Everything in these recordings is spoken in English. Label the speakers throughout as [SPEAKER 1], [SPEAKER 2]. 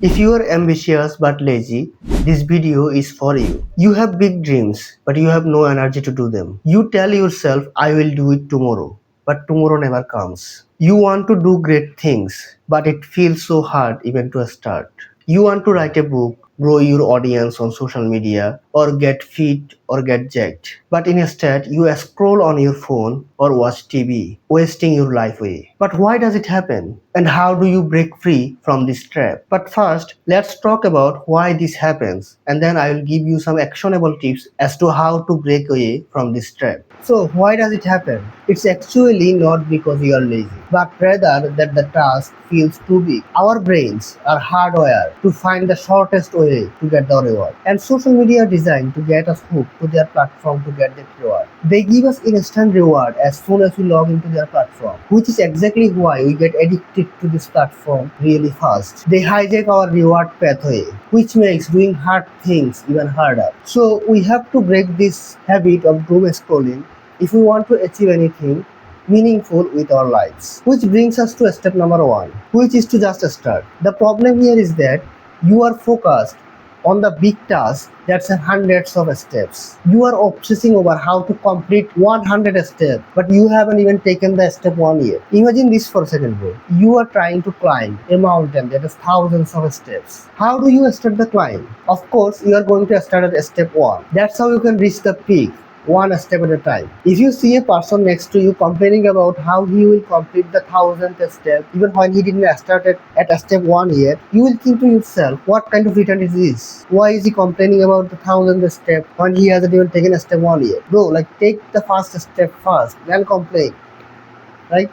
[SPEAKER 1] If you are ambitious but lazy, this video is for you. You have big dreams, but you have no energy to do them. You tell yourself, I will do it tomorrow, but tomorrow never comes. You want to do great things, but it feels so hard even to start. You want to write a book, grow your audience on social media, or get fit or get jacked. But instead, you scroll on your phone or watch TV, wasting your life away. But why does it happen? And how do you break free from this trap? But first, let's talk about why this happens, and then I will give you some actionable tips as to how to break away from this trap. So, why does it happen? It's actually not because you are lazy, but rather that the task feels too big. Our brains are hardwired to find the shortest way to get the reward, and social media are designed to get us hooked to their platform to get that reward. They give us instant reward as soon as we log into their platform, which is exactly why we get addicted to this platform really fast. They hijack our reward pathway, which makes doing hard things even harder. So we have to break this habit of doom scrolling if we want to achieve anything meaningful with our lives. Which brings us to step number one, which is to just start. The problem here is that you are focused on the big task that's hundreds of steps. You are obsessing over how to complete 100 steps, but you haven't even taken the step one yet. Imagine this for a second, bro. You are trying to climb a mountain that has thousands of steps. How do you start the climb? Of course, you are going to start at step one. That's how you can reach the peak, one step at a time. If you see a person next to you complaining about how he will complete the thousandth step, even when he didn't start at step one yet, you will think to yourself, what kind of return is this? Why is he complaining about the thousandth step when he hasn't even taken a step one yet? Bro, like take the first step first, then complain, right?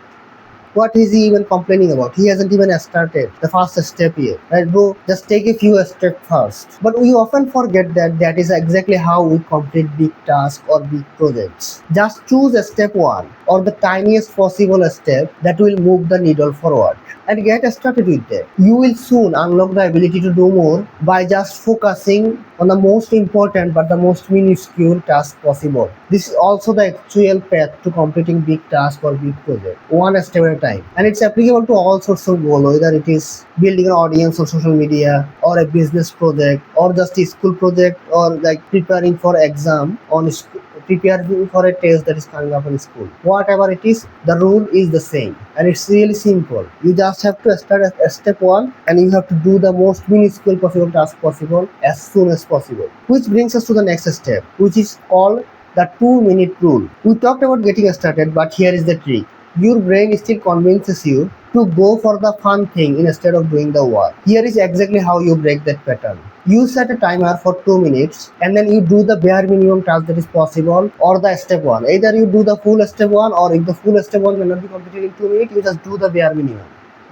[SPEAKER 1] What is he even complaining about? He hasn't even started the first step yet. Right, bro? Just take a few steps first. But we often forget that that is exactly how we complete big tasks or big projects. Just choose a step one or the tiniest possible step that will move the needle forward and get started with that. You will soon unlock the ability to do more by just focusing on the most important but the most minuscule task possible. This is also the actual path to completing big task or big project, one step at a time. And it's applicable to all sorts of goals, whether it is building an audience on social media or a business project or just a school project or like preparing for exam on school, preparing for a test that is coming up in school. Whatever it is, the rule is the same and it's really simple. You just have to start at step one and you have to do the most minuscule possible task possible as soon as possible. Which brings us to the next step, which is called the 2-minute rule. We talked about getting started, but here is the trick. Your brain still convinces you to go for the fun thing instead of doing the work. Here is exactly how you break that pattern. You set a timer for 2 minutes and then you do the bare minimum task that is possible or the step one. Either you do the full step one, or if the full step one cannot be completed in 2 minutes, you just do the bare minimum.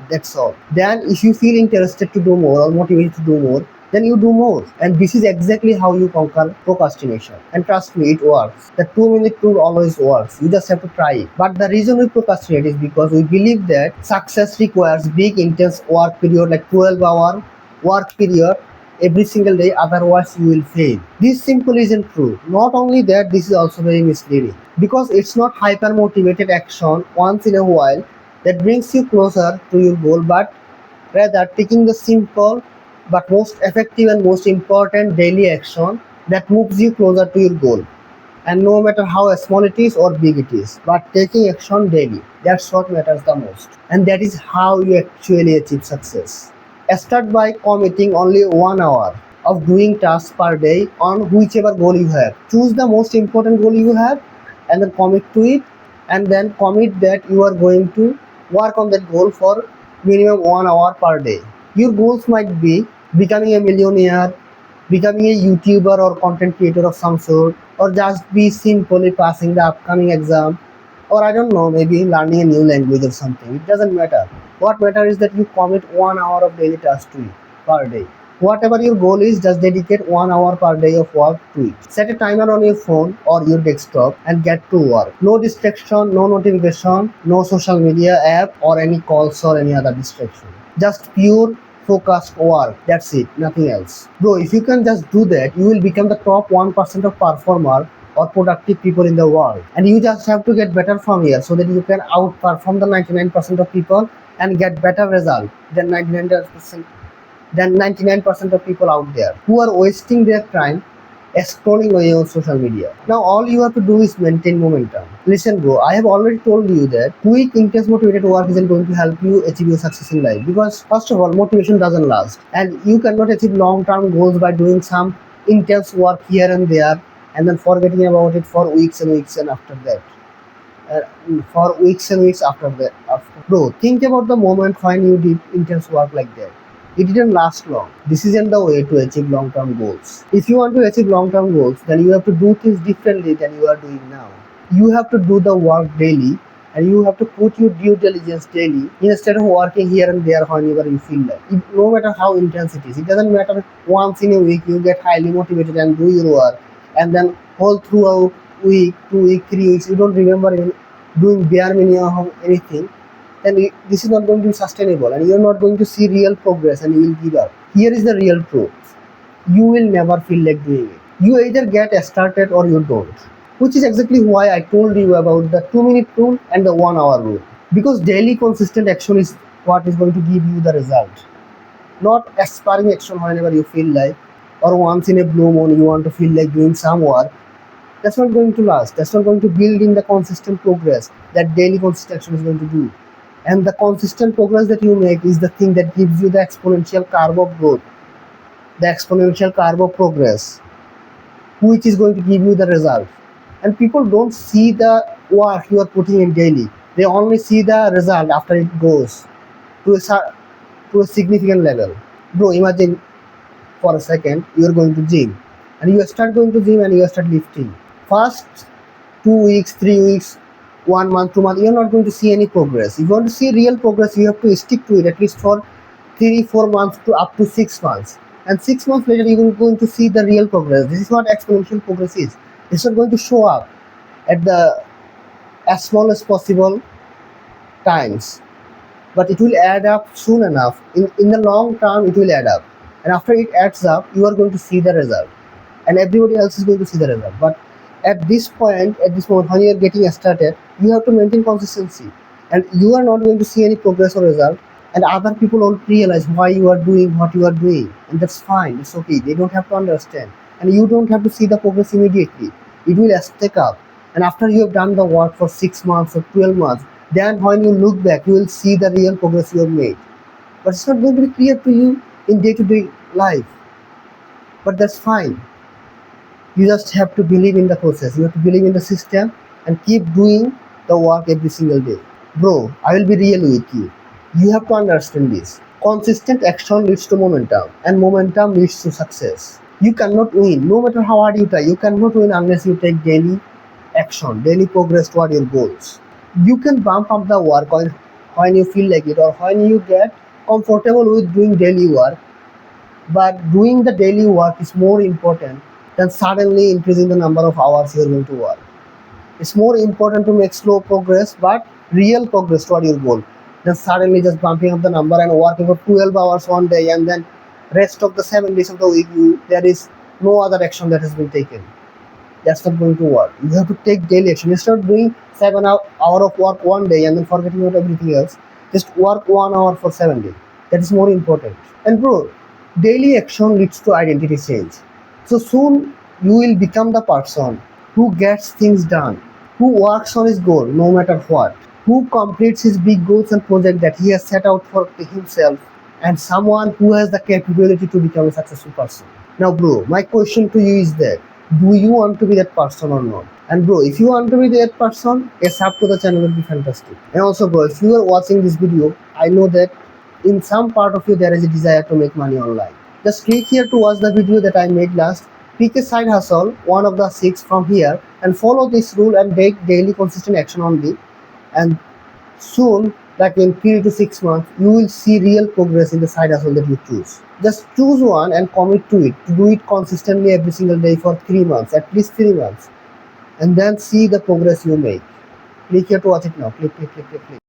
[SPEAKER 1] That's all. Then if you feel interested to do more or motivated to do more, then you do more. And this is exactly how you conquer procrastination. And trust me, it works. The 2-minute rule always works. You just have to try it. But the reason we procrastinate is because we believe that success requires big intense work period, like 12-hour work period every single day, otherwise you will fail. This simply isn't true. Not only that, this is also very misleading because it's not hyper motivated action once in a while that brings you closer to your goal, but rather taking the simple but most effective and most important daily action that moves you closer to your goal. And no matter how small it is or big it is, but taking action daily, that's what matters the most. And that is how you actually achieve success. Start by committing only 1 hour of doing tasks per day on whichever goal you have. Choose the most important goal you have and then commit to it, and then commit that you are going to work on that goal for minimum 1 hour per day. Your goals might be becoming a millionaire, becoming a YouTuber or content creator of some sort, or just be simply passing the upcoming exam, or I don't know, maybe learning a new language or something. It doesn't matter. What matters is that you commit 1 hour of daily task to it per day. Whatever your goal is, just dedicate 1 hour per day of work to it. Set a timer on your phone or your desktop and get to work. No distraction, no notification, no social media app or any calls or any other distraction. Just pure focused work. That's it, nothing else. Bro, if you can just do that, you will become the top 1% of performer or productive people in the world. And you just have to get better from here so that you can outperform the 99% of people and get better result than 99%. than 99% of people out there who are wasting their time scrolling away on social media. Now all you have to do is maintain momentum. Listen bro, I have already told you that quick intense motivated work isn't going to help you achieve your success in life, because first of all motivation doesn't last, and you cannot achieve long term goals by doing some intense work here and there and then forgetting about it for weeks and weeks and after that uh, for weeks and weeks after that. Bro, think about the moment when you did intense work like that. It didn't last long. This isn't the way to achieve long-term goals. If you want to achieve long-term goals, then you have to do things differently than you are doing now. You have to do the work daily, and you have to put your due diligence daily instead of working here and there whenever you feel like. No matter how intense it is, it doesn't matter. Once in a week you get highly motivated and do your work, and then whole throughout week, 2 week, 3 weeks, you don't remember even doing bare minimum of anything, then this is not going to be sustainable and you're not going to see real progress and you will give up. Here is the real truth. You will never feel like doing it. You either get started or you don't. Which is exactly why I told you about the 2 minute rule and the 1 hour rule. Because daily consistent action is what is going to give you the result. Not aspiring action whenever you feel like, or once in a blue moon you want to feel like doing some work. That's not going to last. That's not going to build in the consistent progress that daily consistent action is going to do. And the consistent progress that you make is the thing that gives you the exponential curve of growth, the exponential curve of progress, which is going to give you the result. And people don't see the work you are putting in daily. They only see the result after it goes to to a significant level. Bro, imagine for a second you are going to gym, and you start going to gym and you start lifting. First 2 weeks, 3 weeks, 1 month, 2 months, you're not going to see any progress. If you want to see real progress, you have to stick to it at least for 3 4 months to up to 6 months. And 6 months later, you're going to see the real progress. This is what exponential progress is. It's not going to show up at the as small as possible times, but it will add up soon enough. In the long term, it will add up. And after it adds up, you are going to see the result. And everybody else is going to see the result. But at this point, at this moment, when you are getting started, you have to maintain consistency. And you are not going to see any progress or result. And other people won't realize why you are doing what you are doing. And that's fine. It's okay. They don't have to understand. And you don't have to see the progress immediately. It will stack up. And after you have done the work for 6 months or 12 months, then when you look back, you will see the real progress you have made. But it's not going to be clear to you in day-to-day life. But that's fine. You just have to believe in the process. You have to believe in the system and keep doing the work every single day. Bro, I will be real with you. You have to understand this. Consistent action leads to momentum, and momentum leads to success. You cannot win, no matter how hard you try. You cannot win unless you take daily action, daily progress toward your goals. You can bump up the work when you feel like it, or when you get comfortable with doing daily work, but doing the daily work is more important than suddenly increasing the number of hours you're going to work. It's more important to make slow progress but real progress toward your goal than suddenly just bumping up the number and working for 12 hours one day and then rest of the 7 days of the week there is no other action that has been taken. That's not going to work. You have to take daily action. Instead of doing 7 hour of work one day and then forgetting about everything else, just work 1 hour for 7 days. That is more important. And bro, daily action leads to identity change. So soon you will become the person who gets things done, who works on his goal no matter what, who completes his big goals and projects that he has set out for himself, and someone who has the capability to become a successful person. Now, bro, my question to you is that do you want to be that person or not? And bro, if you want to be that person, a sub to the channel will be fantastic. And also, bro, if you are watching this video, I know that in some part of you there is a desire to make money online. Just click here to watch the video that I made last. Pick a side hustle, one of the 6 from here, and follow this rule and take daily consistent action only. And soon, like in 3 to 6 months, you will see real progress in the side hustle that you choose. Just choose one and commit to it. To do it consistently every single day for 3 months, at least 3 months, and then see the progress you make. Click here to watch it now. Click, click, click, click, click.